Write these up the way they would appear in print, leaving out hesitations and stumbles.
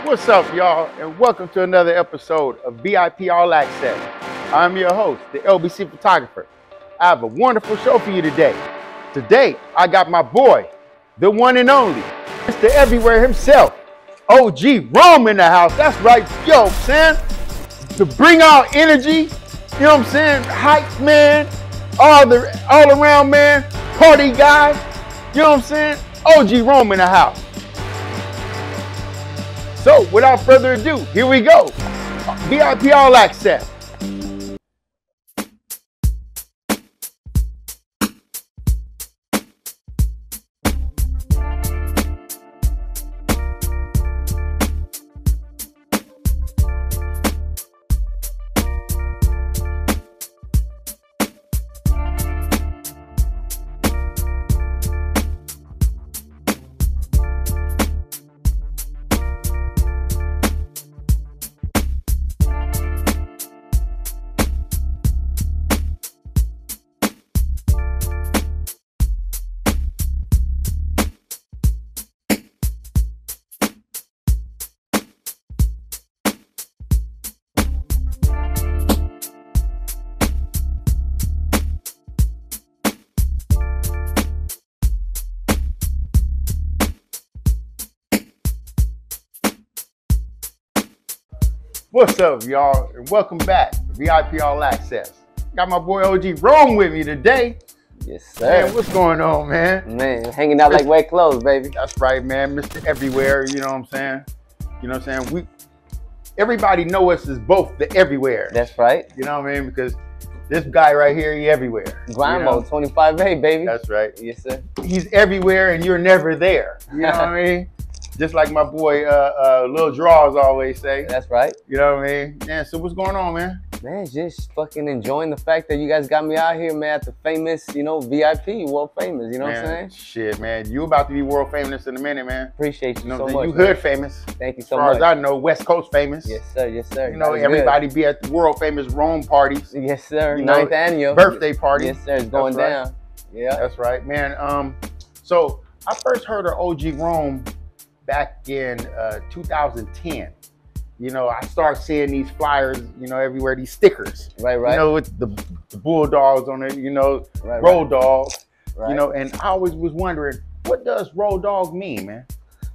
What's up, y'all, and welcome to another episode of VIP All Access. I'm your host, the LBC photographer. I have a wonderful show for you today. Today, I got my boy, the one and only, Mr. Everywhere himself, OG Rome in the house. That's right, yo, man. To bring out energy, you know what I'm saying? Hype, man, all around, man, party guy, you know what I'm saying? OG Rome in the house. So, without further ado, here we go. VIP All Access. What's up, y'all, and welcome back to VIP All Access. Got my boy OG Rome with me today. Yes, sir. Man, what's going on, man? Man, hanging out like wet clothes, baby. That's right, man. Mr. Everywhere, you know what I'm saying? You know what I'm saying? Everybody know us as both the Everywhere. That's right. You know what I mean? Because this guy right here, he everywhere. Grind mode, 25A, baby. That's right. Yes, sir. He's everywhere and you're never there. You know what I mean? Just like my boy Lil Draws always say. That's right. You know what I mean? Yeah, so what's going on, man? Man, just fucking enjoying the fact that you guys got me out here, man, at the famous, you know, VIP, world famous, you know what I'm saying? Shit, man. You about to be world famous in a minute, man. Appreciate you so much. You hood famous. Thank you so As much. far as I know, West Coast famous. Yes, sir. Yes, sir. You know, everybody be at the world famous Rome parties. Yes, sir. You know, 9th annual. Birthday party. Yes, sir. It's going down. Yeah. That's right, man. So I first heard of OG Rome back in 2010. You know, I started seeing these flyers, you know, everywhere, these stickers. Right. You know, with the Bulldogs on it, you know, ROWDOGGS. Right. You know, and I always was wondering, what does ROWDOGGS mean, man?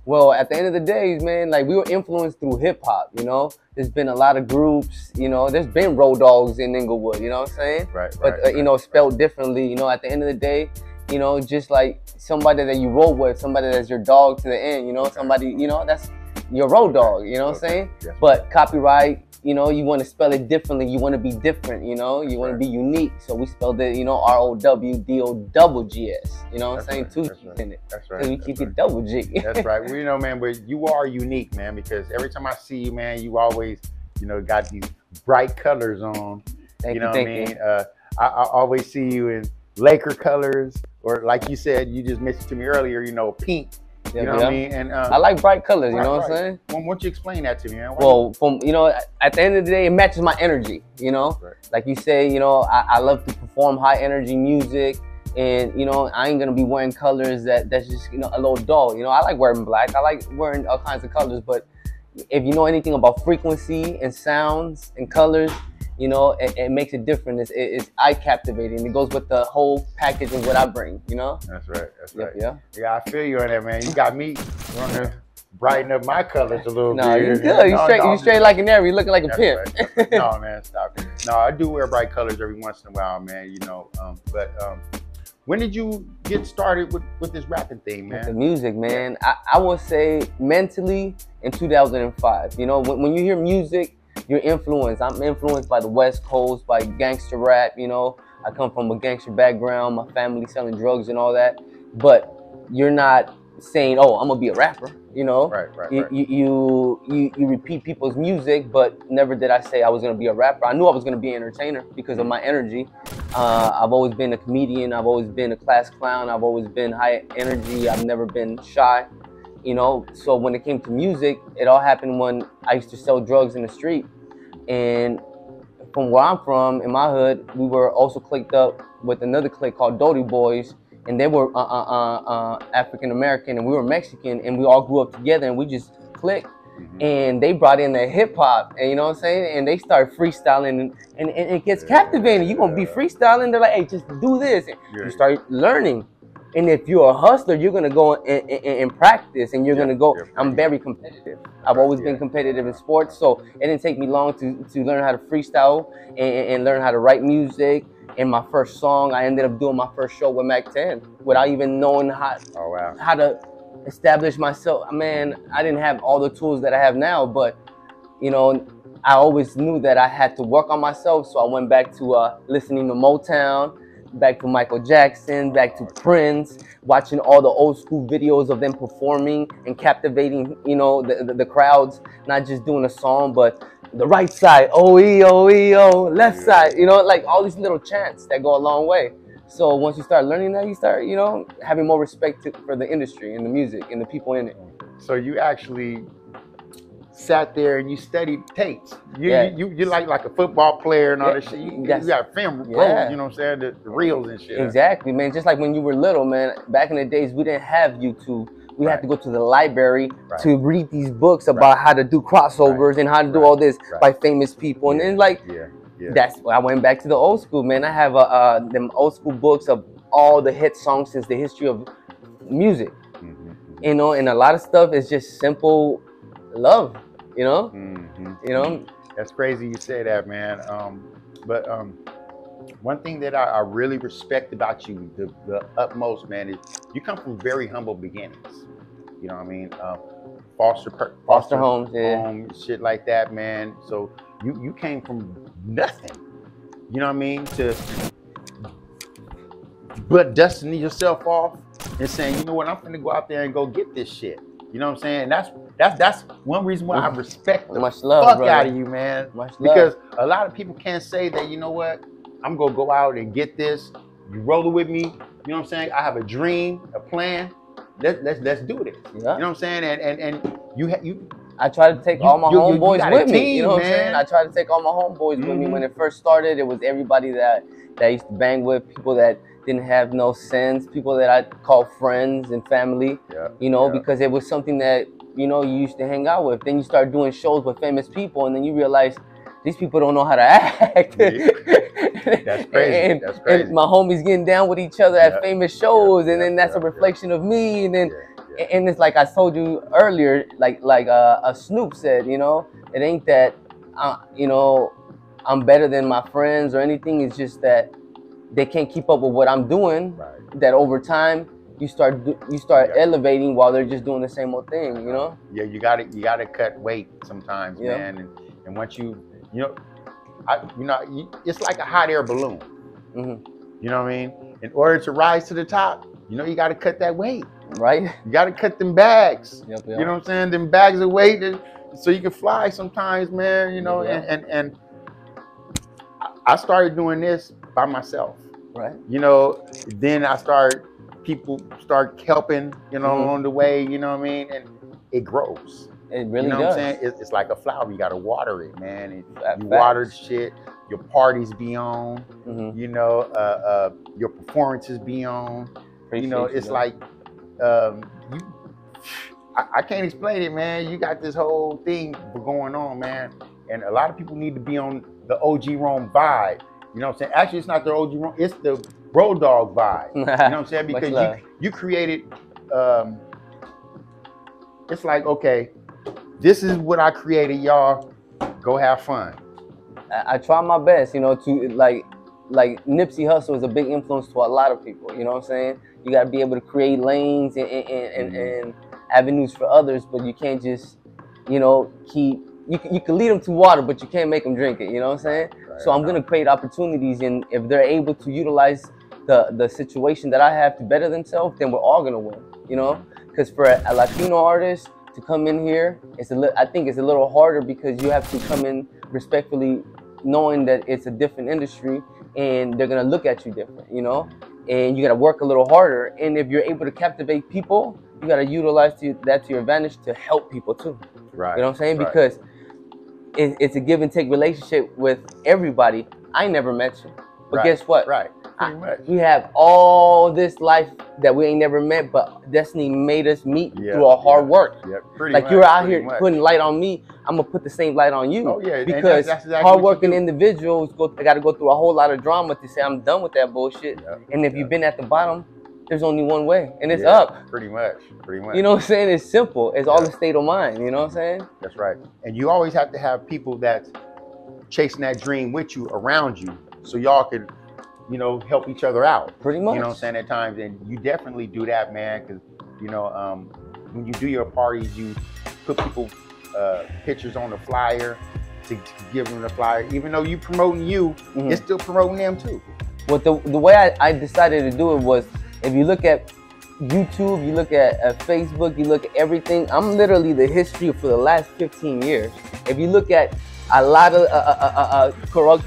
Well, at the end of the day, man, like we were influenced through hip hop, you know. There's been a lot of groups, you know. There's been ROWDOGGS in Inglewood, you know what I'm saying? Right. But you know, spelled differently. You know, at the end of the day, you know, just like somebody that you roll with, somebody that's your dog to the end, you know, somebody, you know, that's your road dog, you know what I'm saying? Yes. But copyright, you know, you want to spell it differently. You want to be different, you know, you want to be unique. So we spelled it, you know, ROWDOGGS, you know what I'm saying? Two G's in it. That's right. So we keep it double G. That's right. Well, you know, man, but you are unique, man, because every time I see you, man, you always, you know, got these bright colors on. You know what I mean? I always see you in Laker colors, or like you said, you just mentioned to me earlier, you know, pink. You know what I mean? And I like bright colors, you know what I'm saying? Well, why don't you explain that to me, man? Well, you know, at the end of the day, it matches my energy, you know? Right. Like you say, you know, I love to perform high energy music, and, you know, I ain't gonna be wearing colors that's just, you know, a little dull. You know, I like wearing black, I like wearing all kinds of colors, but if you know anything about frequency and sounds and colors, you know, it makes it different. It's eye captivating. It goes with the whole package of what I bring, you know? That's right. That's right. Yeah. Yeah, I feel you on that, man. You got me wanting to brighten up my colors a little bit. No, you good. You straight like an Aries. You looking like a pimp. Right. No, man, stop it. No, I do wear bright colors every once in a while, man, you know. When did you get started with this rapping thing, man? With the music, man. I would say mentally in 2005. You know, when you hear music, you're influenced. I'm influenced by the West Coast, by gangster rap, you know. I come from a gangster background, my family selling drugs and all that. But you're not saying, oh, I'm gonna be a rapper, you know? Right. You repeat people's music, but never did I say I was gonna be a rapper. I knew I was gonna be an entertainer because of my energy. I've always been a comedian, I've always been a class clown, I've always been high energy, I've never been shy. You know, so when it came to music, it all happened when I used to sell drugs in the street. And from where I'm from, in my hood, we were also clicked up with another clique called Doty Boys, and they were African American, and we were Mexican, and we all grew up together, and we just clicked. and they brought in the hip hop, and you know what I'm saying, and they start freestyling, and it gets captivating. You're gonna be freestyling, they're like, hey, just do this, and you start learning. And if you're a hustler, you're gonna go and practice, and you're gonna go. I'm very competitive. I've always been competitive in sports, so it didn't take me long to learn how to freestyle and learn how to write music. And my first song, I ended up doing my first show with Mac 10 without even knowing how to establish myself. Man, I didn't have all the tools that I have now, but you know, I always knew that I had to work on myself. So I went back to listening to Motown, back to Michael Jackson, back to Prince, watching all the old school videos of them performing and captivating, you know, the crowds, not just doing a song, but the right side, oh-ee, oh-ee, oh, left side, you know, like all these little chants that go a long way. So once you start learning that, you start, you know, having more respect for the industry and the music and the people in it. So you actually sat there and you studied tapes. You like a football player and all that shit. You got film, you know what I'm saying, the reels and shit. Exactly, man. Just like when you were little, man. Back in the days, we didn't have YouTube. We had to go to the library to read these books about how to do crossovers and how to do all this by famous people. And then like, that's why I went back to the old school, man. I have them old school books of all the hit songs since the history of music. You know, and a lot of stuff is just simple love. You know, you know. That's crazy you say that, man. But one thing that I really respect about you, the utmost, man, is you come from very humble beginnings. You know what I mean? Foster homes, shit like that, man. So you came from nothing. You know what I mean? But dusting yourself off and saying, you know what, I'm gonna go out there and go get this shit. You know what I'm saying? That's one reason why I respect the fuck out of you, man. Because a lot of people can't say that, you know what, I'm gonna go out and get this. You roll it with me. You know what I'm saying? I have a dream, a plan. Let's do this. You know what I'm saying? And you. I try to take all my homeboys with me. You know what I'm saying? I try to take all my homeboys with me. When it first started, it was everybody that I used to bang with, people that didn't have no sense, people that I called friends and family. You know, because it was something that, you know, you used to hang out with. Then you start doing shows with famous people, and then you realize these people don't know how to act. That's crazy. And my homies getting down with each other at famous shows, and then that's a reflection of me. And then, and it's like I told you earlier, like a Snoop said, you know, it ain't that, you know, I'm better than my friends or anything. It's just that they can't keep up with what I'm doing. That over time you start elevating while they're just doing the same old thing. You know? Yeah, you gotta cut weight sometimes, man. And once you know. It's like a hot air balloon. You know what I mean? In order to rise to the top, you know, you got to cut that weight. You got to cut them bags. You know what I'm saying? Them bags of weight so you can fly sometimes, man. You know, and I started doing this by myself. You know, then people start helping, you know, along the way, you know what I mean? And it grows. It really you know does. What I'm saying? It's like a flower. You got to water it, man. And you water the shit. Your parties be on. You know, your performances be on. You know, it's like I can't explain it, man. You got this whole thing going on, man. And a lot of people need to be on the OG Rome vibe. You know what I'm saying? Actually, it's not the OG Rome. It's the Road Dog vibe. You know what I'm saying? Because you created. It's like, okay, this is what I created, y'all. Go have fun. I try my best, you know, to like Nipsey Hussle is a big influence to a lot of people. You know what I'm saying? You got to be able to create lanes and avenues for others, but you can't just, you know, you can lead them to water, but you can't make them drink it. You know what I'm saying? So I'm gonna create opportunities, and if they're able to utilize the situation that I have to better themselves, then we're all gonna win. You know, because for a Latino artist to come in here, I think it's a little harder because you have to come in respectfully, knowing that it's a different industry and they're gonna look at you different, you know, and you gotta work a little harder. And if you're able to captivate people, you gotta utilize that to your advantage to help people too. You know what I'm saying? Because it's a give and take relationship with everybody. I never met you, but guess what? Pretty much. We have all this life that we ain't never met, but destiny made us meet through our hard work. Yeah, pretty like much, you're out here much. Putting light on me, I'm gonna put the same light on you. Oh, yeah. Because that's exactly hardworking individuals got to go through a whole lot of drama to say I'm done with that bullshit. Yeah, and if you've been at the bottom, there's only one way, and it's up. Pretty much. You know what I'm saying? It's simple. It's all the state of mind. You know what I'm saying? That's right. And you always have to have people that's chasing that dream with you, around you, so y'all can, you know, help each other out. Pretty much. You know what I'm saying? At times, and you definitely do that, man. Because you know, when you do your parties, you put people pictures on the flyer to give them the flyer. Even though you promoting you, it's still promoting them too. Well, the way I decided to do it was, if you look at YouTube, you look at Facebook, you look at everything, I'm literally the history for the last 15 years. If you look at a lot of corrupt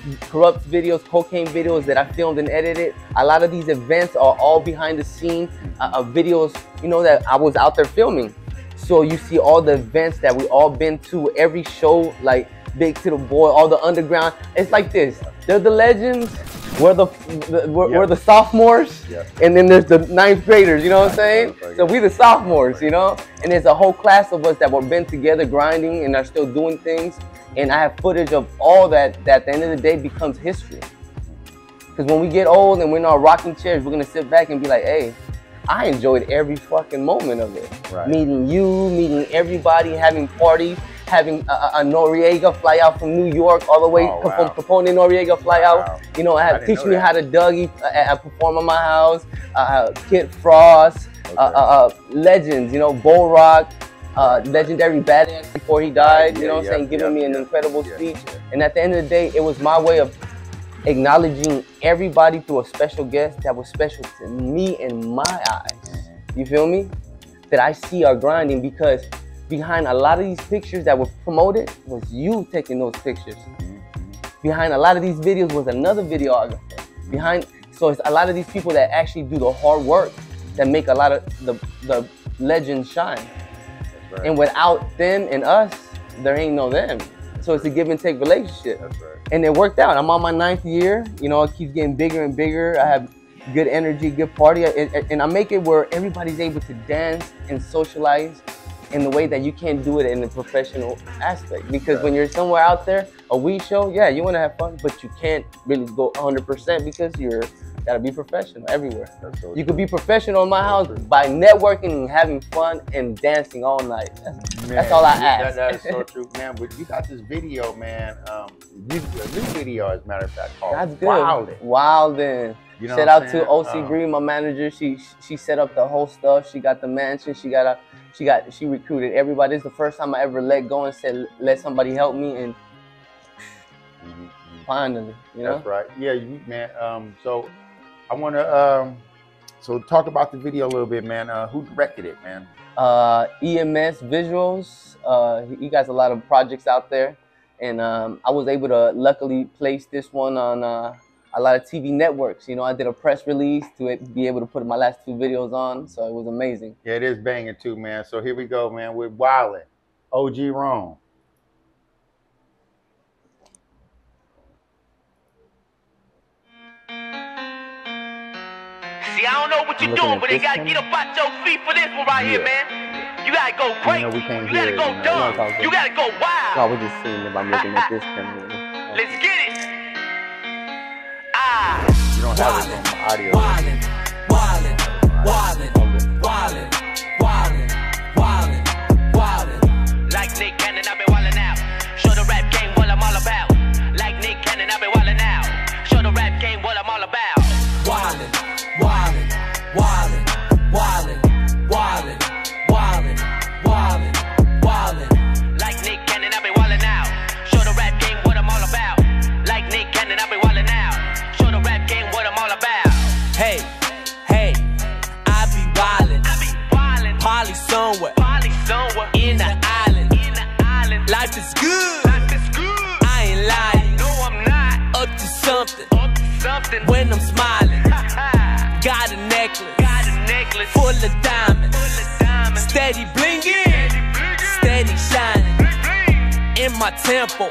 videos, cocaine videos that I filmed and edited, a lot of these events are all behind the scenes videos, you know, that I was out there filming. So you see all the events that we all been to, every show, like Big to the Boy, all the underground. It's like this. They're the legends. We're the sophomores, and then there's the 9th graders, you know what I'm saying? So we the sophomores, you know? And there's a whole class of us that were been together grinding and are still doing things. And I have footage of all that at the end of the day becomes history. Because when we get old and we're in our rocking chairs, we're gonna sit back and be like, hey, I enjoyed every fucking moment of it. Right. Meeting you, meeting everybody, having parties, having a Noriega fly out from New York all the way from Capone Noriega fly out. You know, I had teach me how to Dougie perform in my house. Kid Frost, legends. You know, Bull Rock, legendary Badass before he died. You know what I'm saying? Giving me an incredible speech. And at the end of the day, it was my way of acknowledging everybody through a special guest that was special to me in my eyes. You feel me? That I see our grinding, because behind a lot of these pictures that were promoted was you taking those pictures. Behind a lot of these videos was another videographer. So it's a lot of these people that actually do the hard work that make a lot of the legends shine. Right. And without them and us, there ain't no them. So it's a give and take relationship. That's right. And it worked out. I'm on my 9th year. You know, it keeps getting bigger and bigger. I have good energy, good party, and I make it where everybody's able to dance and socialize in the way that you can't do it in the professional aspect. Because when you're somewhere out there, a weed show, yeah, you want to have fun, but you can't really go 100% because you're gotta be professional everywhere. You could be professional in my house by networking and having fun and dancing all night. That's all I ask. That's so true, man. But you got this video, man. A new video, as a matter of fact, called Wildin'. You know Shout out to OC Green, my manager. She set up the whole stuff. She got the mansion. She recruited everybody. It's the first time I ever let go and said, let somebody help me, and finally, you know. That's right. Yeah, man. So I want to so talk about the video a little bit, man. Who directed it, man? EMS Visuals. He got a lot of projects out there, and I was able to luckily place this one on a lot of TV networks. You know, I did a press release to be able to put my last 2 videos on, so it was amazing. Yeah, it is banging too, man. So here we go, man, with Wildin', OG Rome. See, I don't know what you're doing, but you gotta get up out your feet for this one right here, man. You gotta go crazy. You gotta go dumb. You gotta go wild. No, we're just seeing if I'm looking at this camera. Let's get it. You don't have it on the audio. Wildin'. Like Nick Cannon, I've been wildin' out. Show the rap game what I'm all about. Like Nick Cannon, I've been wildin' out. Show the rap game what I'm all about. Wildin'. Like Nick Cannon, I've been wildin' out. Show the rap game what I'm all about. Like Nick Cannon, I've been wildin' out. Show the rap game what I'm all about. Hey, I be wildin'. Probably somewhere. In the island. Life is good. I ain't lying. No, I'm not. Up to something. When I'm smiling. Got a necklace. Full of diamonds. Steady blingin'. Steady shining. In my temple.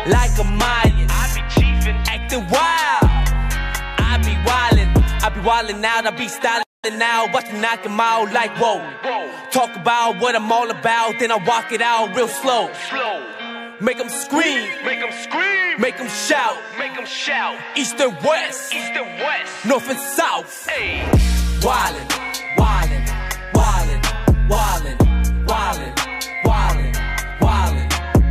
Like a Mayan. I be chiefin'. Acting wild. I be wildin' out, I be styling now, watch me knock 'em out like whoa. Talk about what I'm all about, then I walk it out real slow. Make 'em scream, make 'em shout, east and west, north and south. Wildin', wildin', wildin', wildin', wildin', wildin', wildin',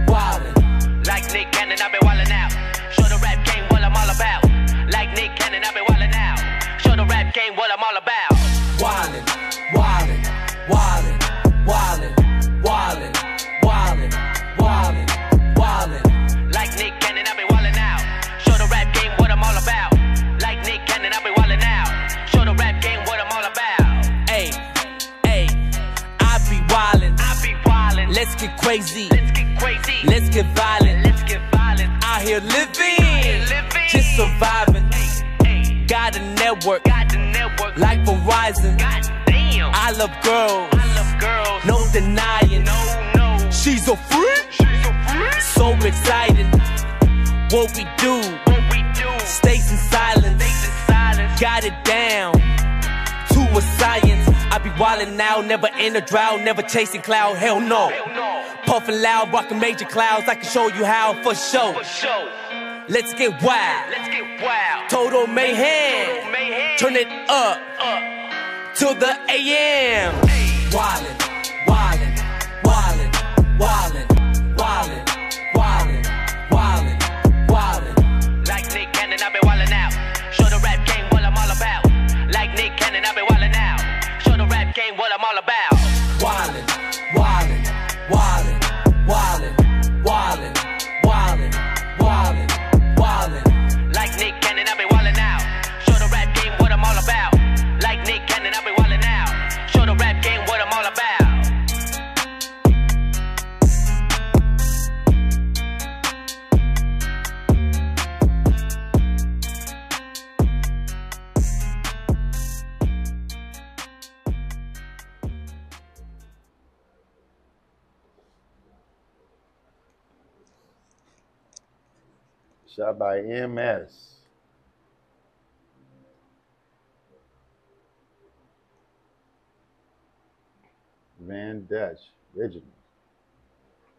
wildin'. Like Nick Cannon, I be wildin' out. Show the rap game what I'm all about. Like Nick Cannon, I be wildin' out. Show the rap game what I'm all about. Wildin', wildin', wildin', wildin', wildin', wildin', wildin', wildin'. Like Nick Cannon, I be wildin' out. Show the rap game what I'm all about. Like Nick Cannon, I be wildin' out. Show the rap game what I'm all about. Ay, ay, I be wildin', let's get crazy, let's get violent, out here living, just surviving. Got a network, like Verizon. I love girls, no denying. She's a freak, so exciting. What we do, stays in silence. Got it down to a science. I be wildin' now, never in a drought, never chasing cloud, hell no. Puffin' loud, rockin' major clouds, I can show you how for sure. Let's get wild, total mayhem, turn it up till the AM. Wildin', wildin', wildin', wildin', wildin', wildin', wildin', wildin'. Like Nick Cannon, I be wildin' out. Show the rap game what I'm all about. Like Nick Cannon, I be wildin' out. Show the rap game what I'm all about. Wildin', wildin', wildin', wildin', wildin', wildin', wildin', wildin'. Like Nick Cannon, I be wildin' out. Show the rap game what I'm all about. Like Nick Cannon, I be wildin' out. Show the rap game what I'm all about. Shot by MS. Van Dutch, original.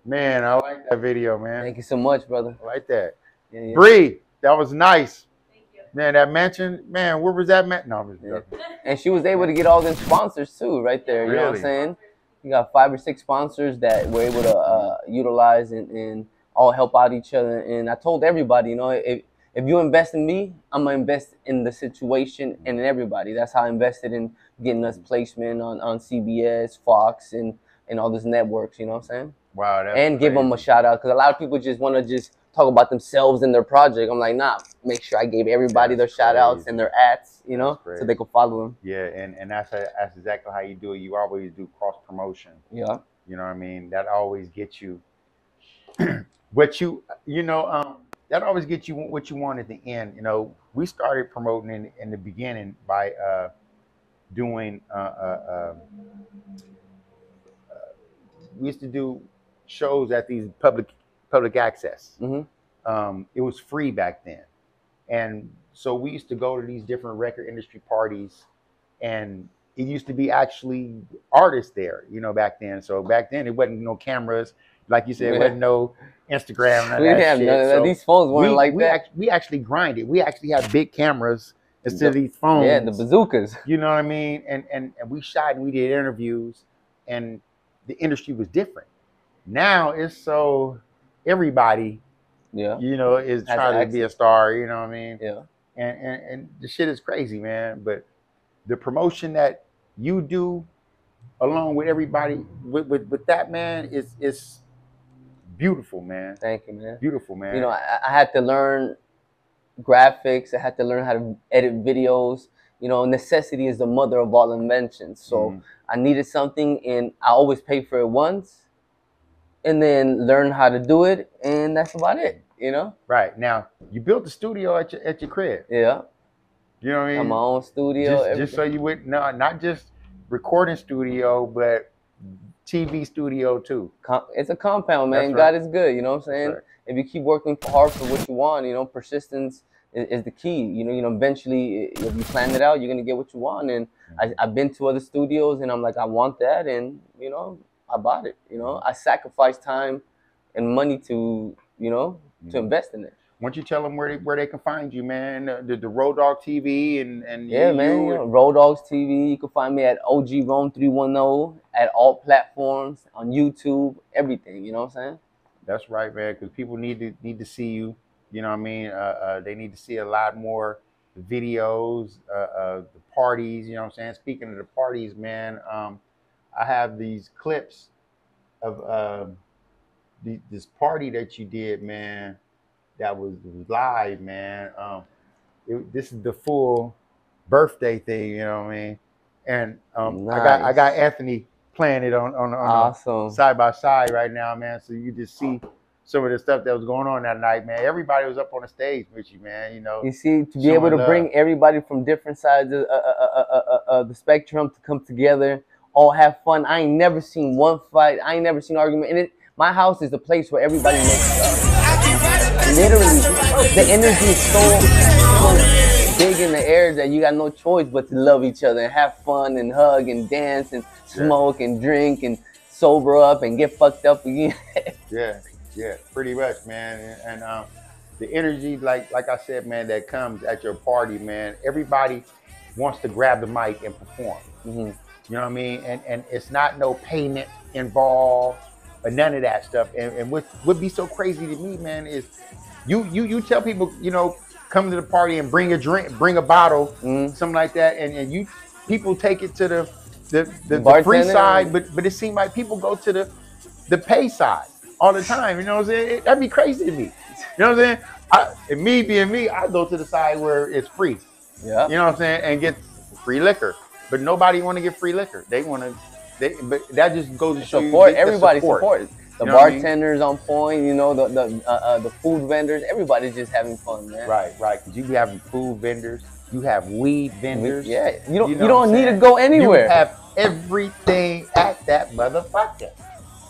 Man, I like that video, man. Thank you so much, brother. I like that. Yeah. Bree, that was nice. Thank you. Man, that mansion, man, where was that man? No, I'm just joking. And she was able to get all them sponsors too, right there. You know what I'm saying? You got 5 or 6 sponsors that were able to utilize and all help out each other. And I told everybody, you know, if you invest in me, I'm gonna invest in the situation and in everybody. That's how I invested in getting us placement on CBS, Fox, and all those networks. You know what I'm saying? Wow. That's and crazy. Give them a shout out, because a lot of people just want to just talk about themselves and their project. I'm like, nah. Make sure I gave everybody their shout outs and their ads, you know, so they can follow them. Yeah, and that's exactly how you do it. You always do cross promotion. Yeah. You know what I mean? That always gets you what that always gets you what you want at the end. You know, we started promoting in the beginning by doing we used to do shows at these public access. Mm-hmm. It was free back then, and so we used to go to these different record industry parties, and it used to be actually artists there, you know, back then. So back then it wasn't no cameras, like you said, it wasn't no Instagram. We didn't have none of that. So these phones weren't like that. We actually grinded. We actually had big cameras instead of these phones. Yeah, the bazookas. You know what I mean? And we shot and we did interviews, and the industry was different. Now it's so everybody, you know, is trying to be a star. You know what I mean? Yeah. And the shit is crazy, man. But the promotion that you do, along with everybody, with that, man, is beautiful, man. Thank you, man. Beautiful, man. You know, I had to learn graphics. I had to learn how to edit videos. You know, necessity is the mother of all inventions. So I needed something, and I always pay for it once, and then learn how to do it, and that's about it. You know. Right. Now you built the studio at your crib. Yeah. You know what I mean? Got my own studio. Just so you would not just recording studio, but TV studio too. It's a compound, man. That's God right. is good. You know what I'm saying? Right. If you keep working hard for what you want, you know, persistence is the key. Eventually, if you plan it out, you're gonna get what you want. And I've been to other studios, and I'm like, I want that, and I bought it. I sacrificed time and money to to invest in it. Why don't you tell them where they can find you, man? The ROWDOGGS TV and yeah, man. ROWDOGGS TV. You can find me at OG Rome 310 at all platforms on YouTube, everything. You know what I'm saying? That's right, man. Because people need to see you. You know what I mean? They need to see a lot more videos, the parties. You know what I'm saying? Speaking of the parties, man, I have these clips of this party that you did, man. That was live, man. This is the full birthday thing, you know what I mean? And nice. I got Anthony playing it on awesome. side by side right now, man. So you just see some of the stuff that was going on that night, man. Everybody was up on the stage with you, man. You see, to be able to bring everybody from different sides of the spectrum to come together, all have fun. I ain't never seen one fight. I ain't never seen an argument. And my house is the place where everybody makes up. Literally, the energy is so big in the air that you got no choice but to love each other and have fun and hug and dance and smoke and drink and sober up and get fucked up again. yeah, pretty much, man. And the energy, like I said, man, that comes at your party, man. Everybody wants to grab the mic and perform. You know what I mean? And it's not no payment involved. Or none of that stuff. And what would be so crazy to me, man, is you tell people, come to the party and bring a drink, bring a bottle, something like that, and people take it to the free side, but it seems like people go to the pay side all the time. You know what I'm saying? That'd be crazy to me. You know what I'm saying? And me being me, I go to the side where it's free. Yeah. You know what I'm saying? And get free liquor. But nobody want to get free liquor. They want to. But that just goes to show support. Everybody support. The bartenders I mean? On point, the food vendors. Everybody's just having fun, man. Right. Because you have food vendors, you have weed vendors. Yeah, you don't need to go anywhere. You have everything at that motherfucker.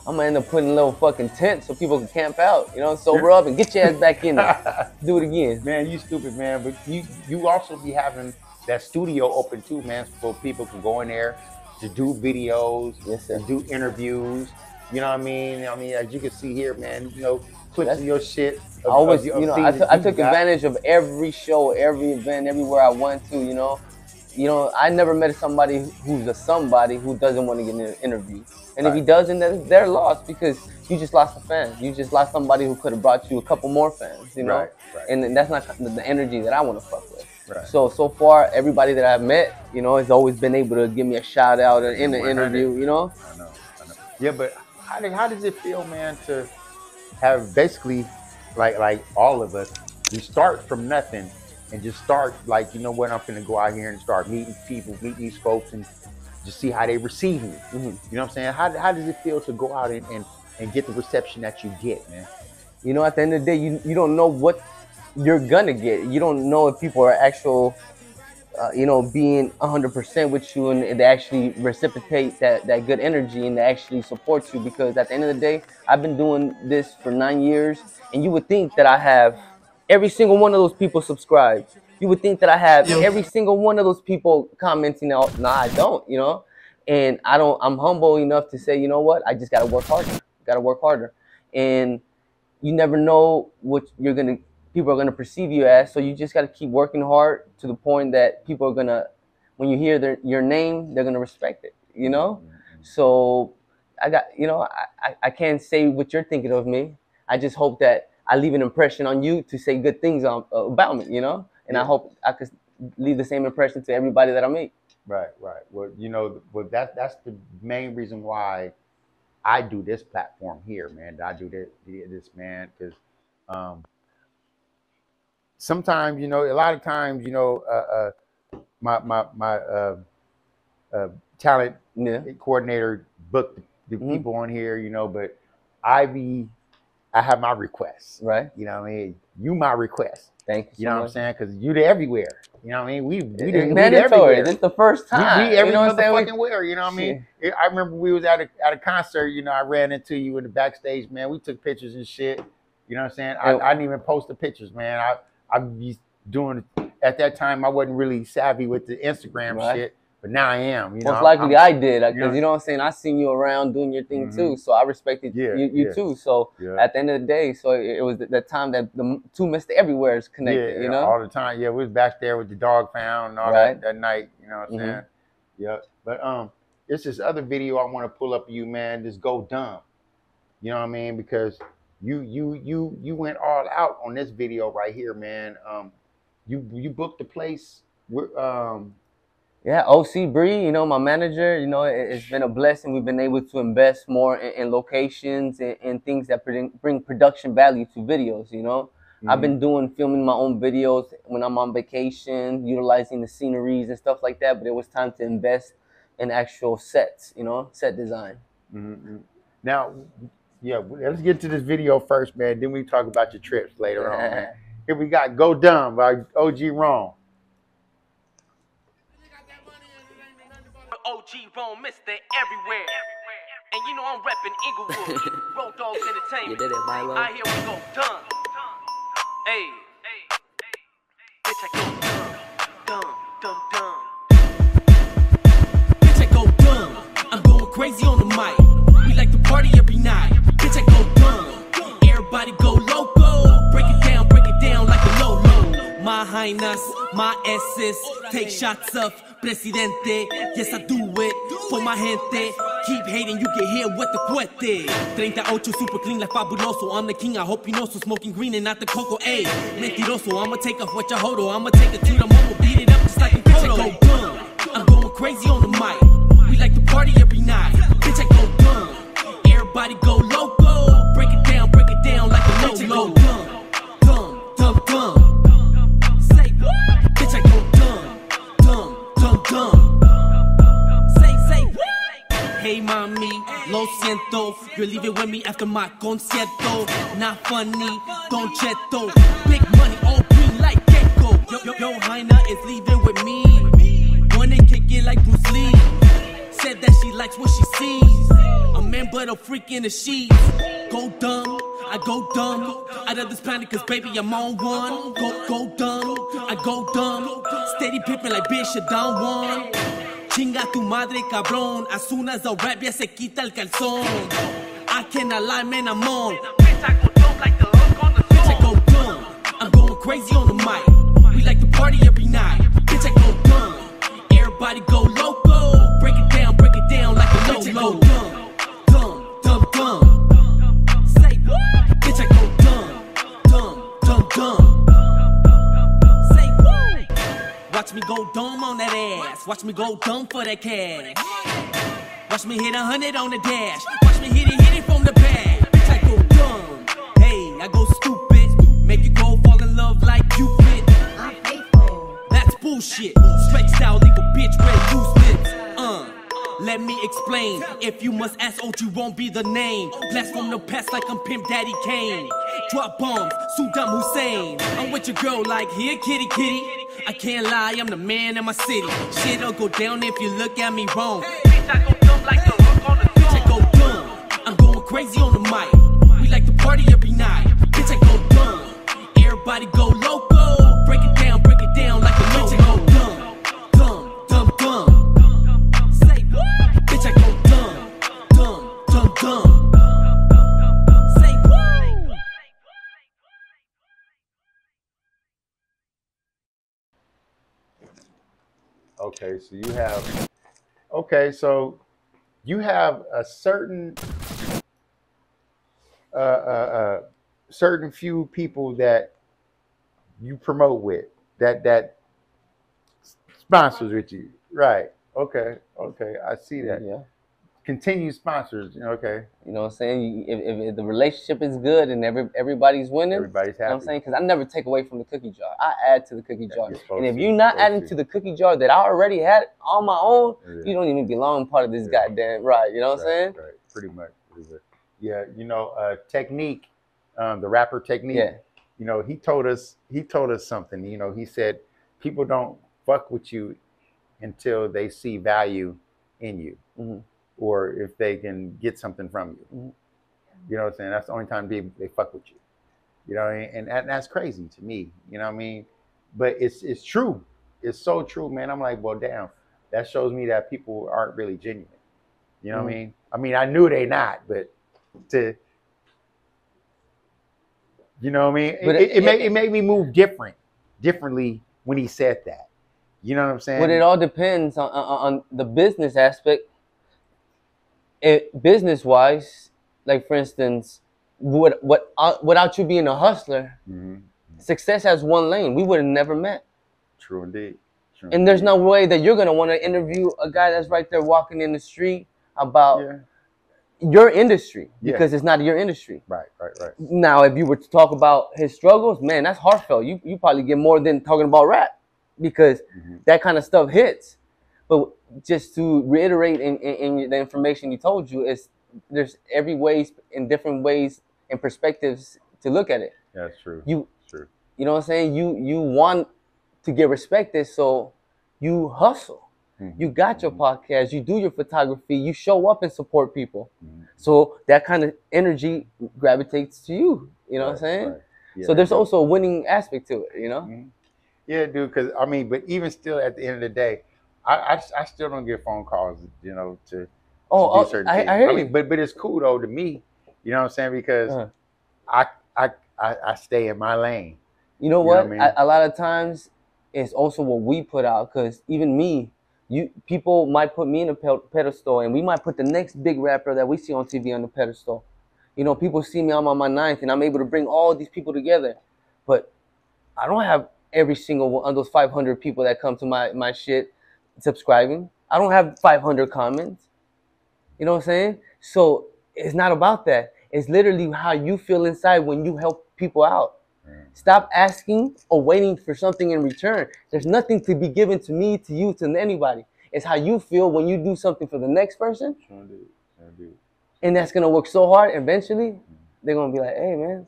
I'm gonna end up putting a little fucking tent so people can camp out. Sober up and get your ass back in there. Do it again. Man, you stupid, man. But you also be having that studio open too, man, so people can go in there to do videos, to do interviews. You know what I mean? As you can see here, man, clips of your shit. I took advantage of every show, every event, everywhere I went to, I never met somebody who's a somebody who doesn't want to get an interview. And if he doesn't, then they're lost because you just lost a fan. You just lost somebody who could have brought you a couple more fans, Right. And that's not the energy that I want to fuck with. Right. So far, everybody that I've met, has always been able to give me a shout out in the interview, I know. Yeah, but how does it feel, man, to have basically, like all of us, we start from nothing and just start like, I'm going to go out here and start meeting people, meet these folks and just see how they receive me. You know what I'm saying? How does it feel to go out and get the reception that you get, man? At the end of the day, you don't know what you're gonna get. You don't know if people are actual, being 100% with you and they actually reciprocate that good energy and they actually support you. Because at the end of the day, I've been doing this for 9 years, and you would think that I have every single one of those people subscribed. You would think that I have every single one of those people commenting out. Nah, I don't, and I'm humble enough to say, you know what? I just gotta work harder. And you never know what people are gonna perceive you as. So you just gotta keep working hard to the point that people are gonna, when you hear your name, they're gonna respect it, So I got, I can't say what you're thinking of me. I just hope that I leave an impression on you to say good things about me, And I hope I could leave the same impression to everybody that I meet. Right. Well, that's the main reason why I do this platform here, man. I do this, man, because sometimes, a lot of times, my talent coordinator booked the people on here, but I have my requests. Right. You know what I mean? You my request. Thank you. You know what I'm saying? Because you're everywhere. You know what I mean? We mandatory. This is the first time. We every motherfucking where. You know what I mean? I remember we was at a concert. I ran into you in the backstage, man. We took pictures and shit. You know what I'm saying? I didn't even post the pictures, man. I be doing. At that time, I wasn't really savvy with the Instagram shit, but now I am. You know, most likely I did, because you know what I'm saying. I seen you around doing your thing too, so I respected you too. So at the end of the day, so it was the time that the two Mr. Everywheres connected. You know, all the time. Yeah, we was back there with the dog pound and all that night. You know what I'm saying? Yeah, but it's this other video I want to pull up of you, man. This Go Dumb. You know what I mean? Because you went all out on this video right here, man. You booked the place. Yeah, OC Bree, you know, my manager, you know, it's been a blessing. We've been able to invest more in locations and things that bring production value to videos, you know. I've been filming my own videos when I'm on vacation, utilizing the sceneries and stuff like that, but it was time to invest in actual sets, you know, set design. Now, yeah, let's get to this video first, man. Then we talk about your trips later on, man. Here we got Go Dumb by OG Ron. OG Ron, Mr. Everywhere. And you know I'm repping Inglewood. ROWDOGGS Entertainment. I hear we go dumb. Hey. Bitch, I go dumb. Bitch, I go dumb. I'm going crazy on the mic. We like to party every night. Bitch, I go dumb. Everybody go loco. Break it down like a no-no. My highness, my SS. Take shots of Presidente. Yes, I do it for my gente. Keep hating, you get hit with the cuete. 38 super clean like fabuloso. I'm the king, I hope you know. So smoking green and not the cocoa. Ayy, mentiroso, I'ma take off what you hold. I'ma take it to the momo, beat it up just like a photo. Bitch, I go dumb. I'm going crazy on the mic. We like to party every night. Bitch, I go dumb. Everybody go loco. Break it down like a no-no. Dumb. Say what? Bitch, I go dumb. Say what? Hey, mommy, lo siento. You leave it with me after my concierto. Not funny, don't cheto. Big money, all green like gecko. Yo, Heina is leaving with me. Wanna kick it like Bruce Lee. Said that she likes what she sees. A man but a freak in the sheets. Go dumb, I go dumb. Out of this planet cause baby I'm on one. Go dumb, I go dumb. Steady pimpin' like bitch, you down one. Chinga tu madre cabrón. As soon as I rap ya se quita el calzón. I cannot lie, man, I'm on. Bitch, I go dumb like the hook on the song. Bitch, I go dumb. I'm going crazy on the mic. We like to party every night. Bitch, I go dumb. Everybody go loco. Break it down like a no-no. Dumb. Say what? Bitch, I go dumb. Say what? Watch me go dumb on that ass. Watch me go dumb for that cash. Watch me hit 100 on the dash. Watch me hit it from the back. Bitch, I go dumb. Hey, I go stupid. Make you go fall in love like Cupid. I'm faithful. That's bullshit. Stretch style, leave a bitch red loose lips. Let me explain. If you must ask, OG won't be the name. Blast from the past like I'm Pimp Daddy Kane. Drop bombs, Saddam Hussein. I'm with your girl like, here, kitty. I can't lie, I'm the man in my city. Shit'll go down if you look at me wrong. Bitch, I go dumb like the hook on the song. Bitch, I go dumb. I'm going crazy on the mic. We like to party every night. Bitch, I go dumb. Everybody go loco. Break it down like a no-no. Bitch, I go dumb. Say what? Bitch, I go dumb. Say what? So you have a certain certain few people that you promote with that sponsors with you, right? Okay, I see that. Yeah. Continued sponsors, okay. You know what I'm saying? If the relationship is good and everybody's winning, Everybody's happy. You know what I'm saying? Because I never take away from the cookie jar. I add to the cookie jar. And if to, you're not adding to the cookie jar that I already had on my own, you don't even belong part of this goddamn ride. You know what I'm saying? Right, pretty much. Yeah, Technique, the rapper Technique. Yeah. He told us something. He said people don't fuck with you until they see value in you. Mm-hmm. Or if they can get something from you. Mm-hmm. You know what I'm saying? That's the only time they fuck with you. And that's crazy to me. You know what I mean? but it's true. It's so true, man. I'm like, well, damn, that shows me that people aren't really genuine. You know what I mean? I mean, I knew they not, but to, you know what I mean? But It made me move differently when he said that. You know what I'm saying? But it all depends on the business aspect. Business wise, like for instance, without you being a hustler, success has one lane. We would have never met. True indeed. True and there's no way that you're gonna want to interview a guy that's right there walking in the street about your industry because it's not your industry. Right. Now, if you were to talk about his struggles, man, that's heartfelt. You probably get more than talking about rap because that kind of stuff hits. But just to reiterate in the information he told you, is there's every ways and different ways and perspectives to look at it. That's true. You know what I'm saying? You want to get respected, so you hustle. You got your podcast, you do your photography, you show up and support people. So that kind of energy gravitates to you. You know what I'm saying? Right. Yeah, so there's also a winning aspect to it, you know? Yeah, dude, because I mean, but even still at the end of the day, I still don't get phone calls, you know, to do certain things. I hear you. Mean, but it's cool though to me, you know what I'm saying? Because I stay in my lane. You know what? I mean? A lot of times it's also what we put out, because even me, people might put me in a pedestal, and we might put the next big rapper that we see on TV on the pedestal. You know, people see me, I'm on my 9th, and I'm able to bring all these people together. But I don't have every single one of those 500 people that come to my shit subscribing. I don't have 500 comments. You know what I'm saying? So it's not about that. It's literally how you feel inside when you help people out. Stop asking or waiting for something in return. There's nothing to be given to me, to you, to anybody. It's how you feel when you do something for the next person. And that's going to work so hard. Eventually, they're going to be like, hey, man,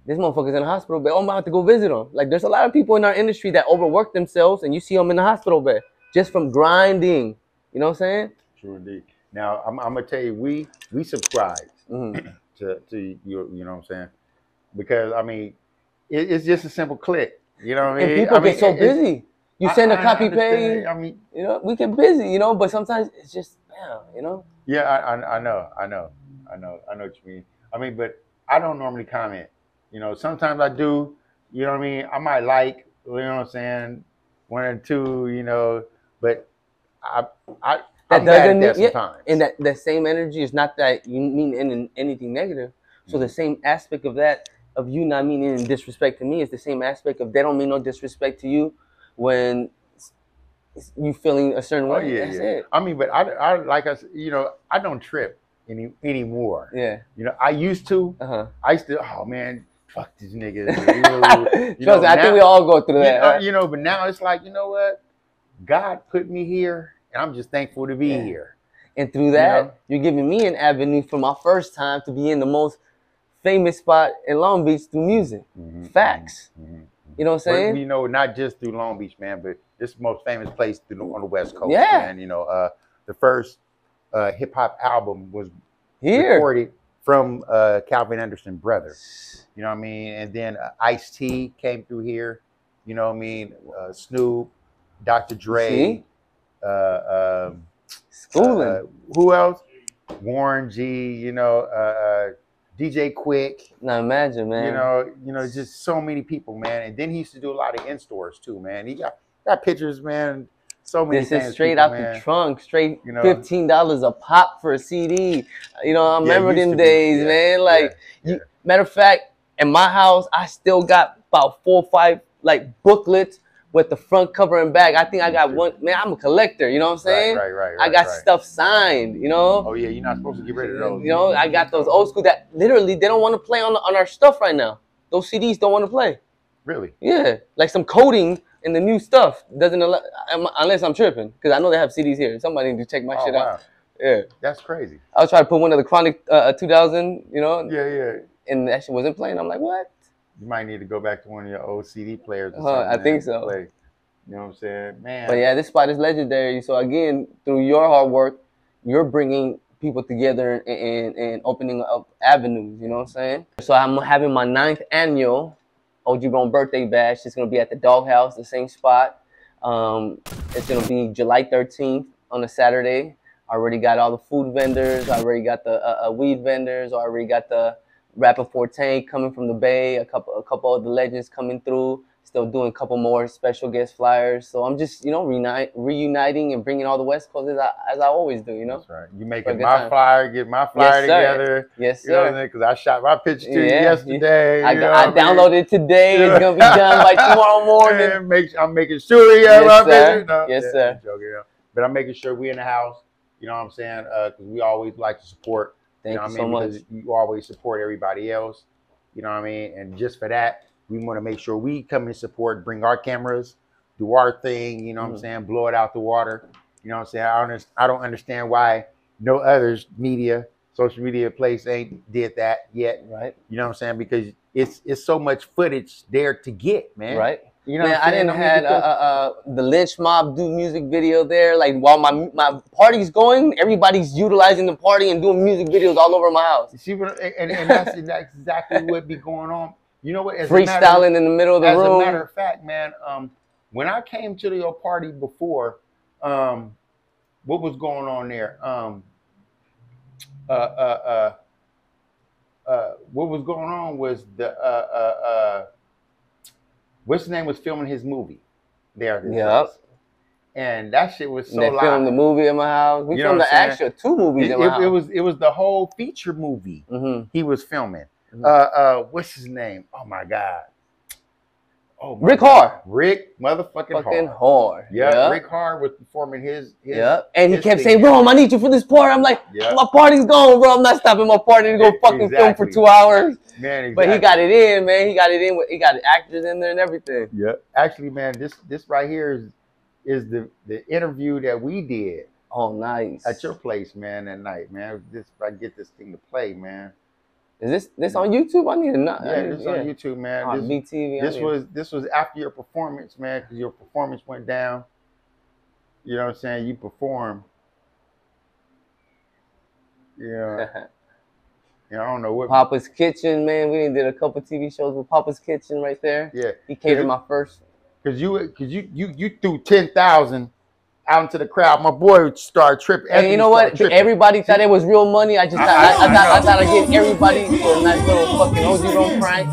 this motherfucker's in the hospital bed. Oh, I'm about to go visit him. Like, there's a lot of people in our industry that overwork themselves, and you see them in the hospital bed just from grinding. You know what I'm saying? True indeed. Now, I'm going to tell you, we subscribe to you, you know what I'm saying? Because, I mean, it's just a simple click. You know what I mean? And people get so busy. You send a copy understand. page. I mean, you know, we get busy, you know, but sometimes it's just, you know? Yeah, I know what you mean. I mean, but I don't normally comment. You know, sometimes I do, you know what I mean? I might like, you know what I'm saying, 1 or 2, you know, but I'm bad at that sometimes. And that same energy is not that you mean anything negative. So the same aspect of that, of you not meaning any disrespect to me, is the same aspect of they don't mean no disrespect to you when you feeling a certain way. That's it. I mean, but I like us, you know, I don't trip anymore. Yeah. You know, I used to. I used to. Oh man, fuck this nigga. You know, I think we all go through that. You know, but now it's like, you know what? God put me here, and I'm just thankful to be here. And through that, you're giving me an avenue for my first time to be in the most famous spot in Long Beach through music. Facts. You know what I'm saying? But, you know, not just through Long Beach, man, but this is the most famous place on the West Coast, Yeah. man. You know, the first hip hop album was Here. recorded from Kelvin Anderson brothers. You know what I mean? And then Ice-T came through here. You know what I mean? Snoop, Dr. Dre. Schooling. Who else? Warren G. You know, DJ Quick. Now imagine, man. You know, just so many people, man. And then he used to do a lot of in-stores too, man. He got pictures, man. So many. This is straight out the trunk, straight, you know, $15 a pop for a CD. You know, I remember them days, man. Like, matter of fact, in my house, I still got about 4 or 5 like booklets with the front cover and back. I think I got one. Man, I'm a collector. You know what I'm saying? Right. I got stuff signed. You know. Oh yeah, you're not supposed to get rid of those. You know, I got those old school that literally they don't want to play on our stuff right now. Those CDs don't want to play. Really? Yeah, like some coding in the new stuff doesn't allow, unless I'm tripping, because I know they have CDs here. Somebody need to check my shit out. Yeah, that's crazy. I was trying to put one of the Chronic 2000, you know. Yeah. And that shit wasn't playing. I'm like, what? You might need to go back to one of your old CD players. Or something, I think so. Play. You know what I'm saying, man? But yeah, this spot is legendary. So again, through your hard work, you're bringing people together and opening up avenues. You know what I'm saying? So I'm having my 9th annual OG Bone birthday bash. It's gonna be at the Doghouse, the same spot. It's gonna be July 13th on a Saturday. I already got all the food vendors. I already got the weed vendors. I already got the Rapper Forte coming from the Bay. A couple of the legends coming through. Still doing a couple more special guest flyers. So I'm just, you know, reuniting and bringing all the West Coast as I always do, you know? That's right. You making my flyer, get my flyer together. Yes, sir. You know, because I shot my picture to you yesterday. I downloaded it today. It's going to be done by tomorrow morning. I'm making sure you have my picture. No, yes, sir. Joking, but I'm making sure we in the house. You know what I'm saying? Because we always like to support. Thank you so much. Because you always support everybody else. You know what I mean? And just for that, we want to make sure we come and support, bring our cameras, do our thing, you know what I'm saying, blow it out the water. You know what I'm saying? I don't understand why no others social media place ain't did that yet. Right. You know what I'm saying? Because it's so much footage there to get, man. Right. You know, man, I didn't have the Lynch Mob do music video there. Like while my party's going, everybody's utilizing the party and doing music videos all over my house. You see what? And that's exactly what be going on. You know what? Freestyling in the middle of the room. As a matter of fact, man, when I came to your party before, what was going on there? What was going on was the what's his name was filming his movie there. Yep. And that shit was so live. They filmed the movie in my house. We filmed the actual 2 movies in my house. It was the whole feature movie he was filming. What's his name? Oh my God. Oh, Rick Hard. Rick motherfucking Hard. Yeah. Yep. Rick Hard was performing his and he kept saying, bro, I need you for this part. I'm like, my party's going, bro. I'm not stopping my party to go fucking film for 2 hours. Man, exactly. But he got it in, man. He got actors in there and everything. Yeah. Actually, man, this right here is the interview that we did. Oh, nice. At your place, man, that night, man. I get this thing to play, man. Is this on YouTube? I need to know. Yeah, this is on YouTube, man. Oh, BTV. This was after your performance, man, because your performance went down. You know what I'm saying? You performed. Yeah. Yeah, I don't know what. Papa's Kitchen, man. We did a couple TV shows with Papa's Kitchen right there. Yeah. He catered my first. Cause you threw 10,000 out into the crowd. My boy would start tripping. And you know what? Everybody thought it was real money. I thought I'd get everybody for a nice little fucking OG Rome prank.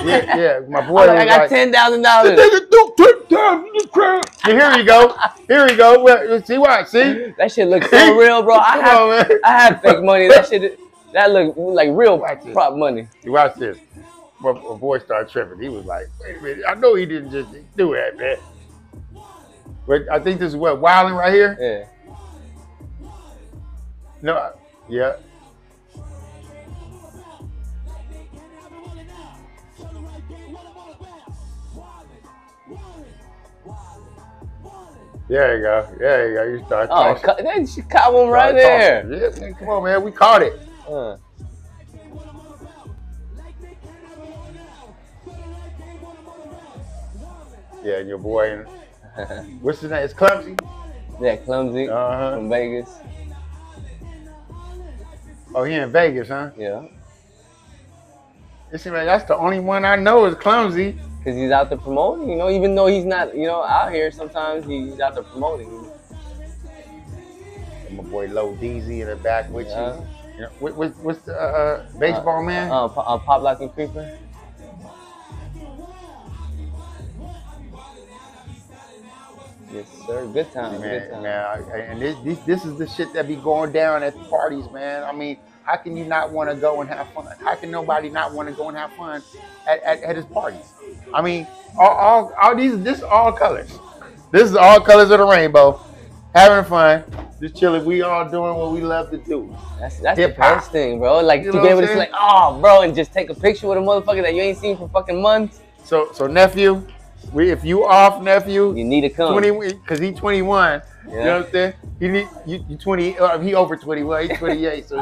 Yeah. My boy. I got $10,000. Nigga threw 10,000 in the crowd. Here we go. Here we go. Well, see what? See? That shit looks so real, bro. I have fake money. That look like real prop money. You watch this. My boy started tripping. He was like, wait a minute. I know he didn't just do that, man. But I think this is what, Wildin' right here? Yeah. No, yeah. There you go. There you go. You start talking. Oh, she caught one right there. Yeah, man, come on, man. We caught it. Yeah, and your boy, what's his name? It's Clumsy? Yeah, Clumsy from Vegas. Oh, he in Vegas, huh? Yeah. It seems like that's the only one I know is Clumsy. Because he's out there promoting, you know, even though he's not, you know, out here sometimes, he's out there promoting. And my boy Low DZ in the back with you. You know, what's the baseball man? Pop Lock and Creeper. Yes, sir. Good time. Man, good time. Man, and this is the shit that be going down at the parties, man. I mean, how can you not want to go and have fun? How can nobody not want to go and have fun at his parties? I mean, all this is all colors. This is all colors of the rainbow. Having fun, just chilling. We all doing what we love to do. That's the best thing, bro. Like to be able to say, like, oh, bro, and just take a picture with a motherfucker that you ain't seen for fucking months. So nephew, if you off, nephew, you need to come. 20, because he's 21. Yeah. You know what I'm saying? He need you 20. He over 21. He's 28. So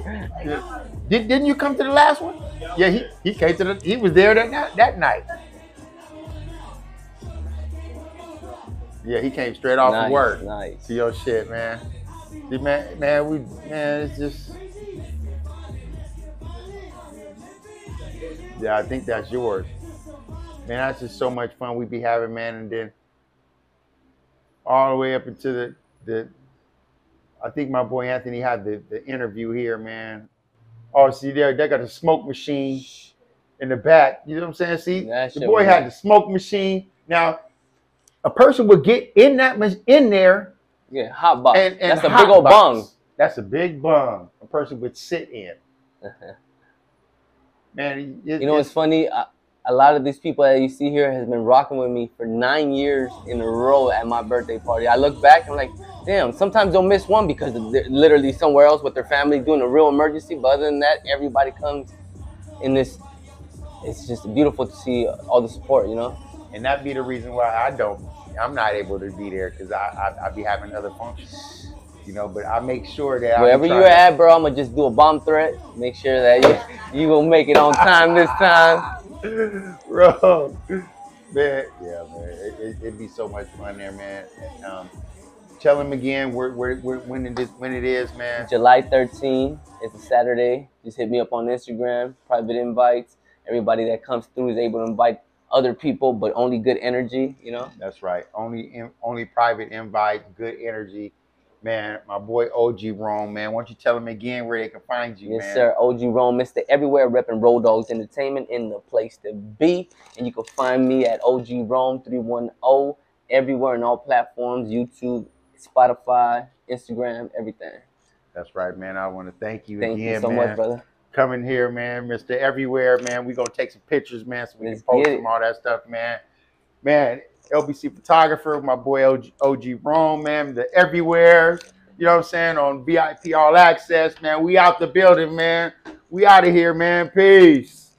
yeah. Didn't you come to the last one? Yeah, he came to he was there that night. Yeah, he came straight off from work. Nice. To your shit, man. See, man, it's just. Yeah, I think that's yours. Man, that's just so much fun we be having, man. And then all the way up into the I think my boy Anthony had the interview here, man. Oh, see there, they got the smoke machine in the back. You know what I'm saying? See, the boy had the smoke machine. Now, a person would get in there. Yeah, hot box. And that's a big old bong. That's a big bong. A person would sit in. Man, you know what's funny? A lot of these people that you see here has been rocking with me for 9 years in a row at my birthday party. I look back, I'm like, damn, sometimes they'll miss one because they're literally somewhere else with their family doing a real emergency. But other than that, everybody comes in this. It's just beautiful to see all the support, you know? And that be the reason why I'm not able to be there, because I be having other functions. You know, but I make sure that wherever you're at, bro, I'm gonna just do a bomb threat. Make sure that you will make it on time this time. Bro, man, yeah, man, it'd be so much fun there, man. Tell them again when it is, man. July 13th. It's a Saturday. Just hit me up on Instagram. Private invites. Everybody that comes through is able to invite other people, but only good energy. You know. That's right. Only private invite, good energy. Man, my boy OG Rome, man. Why don't you tell them again where they can find you, man? Yes, sir. OG Rome, Mr. Everywhere, repping ROWDOGGS Entertainment in the place to be. And you can find me at OG Rome 310 everywhere on all platforms, YouTube, Spotify, Instagram, everything. That's right, man. I want to thank you again, man. Thank you so much, brother. Coming here, man. Mr. Everywhere, man. We're going to take some pictures, man, so we can post them, all that stuff, man. Man. LBC photographer, my boy OG Rome, man, the everywhere, you know what I'm saying, on VIP All Access, man. We out the building, man. We out of here, man. Peace.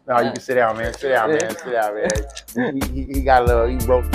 No, you can sit down, man. Sit down, man. Sit down, man. He got a little, he wrote.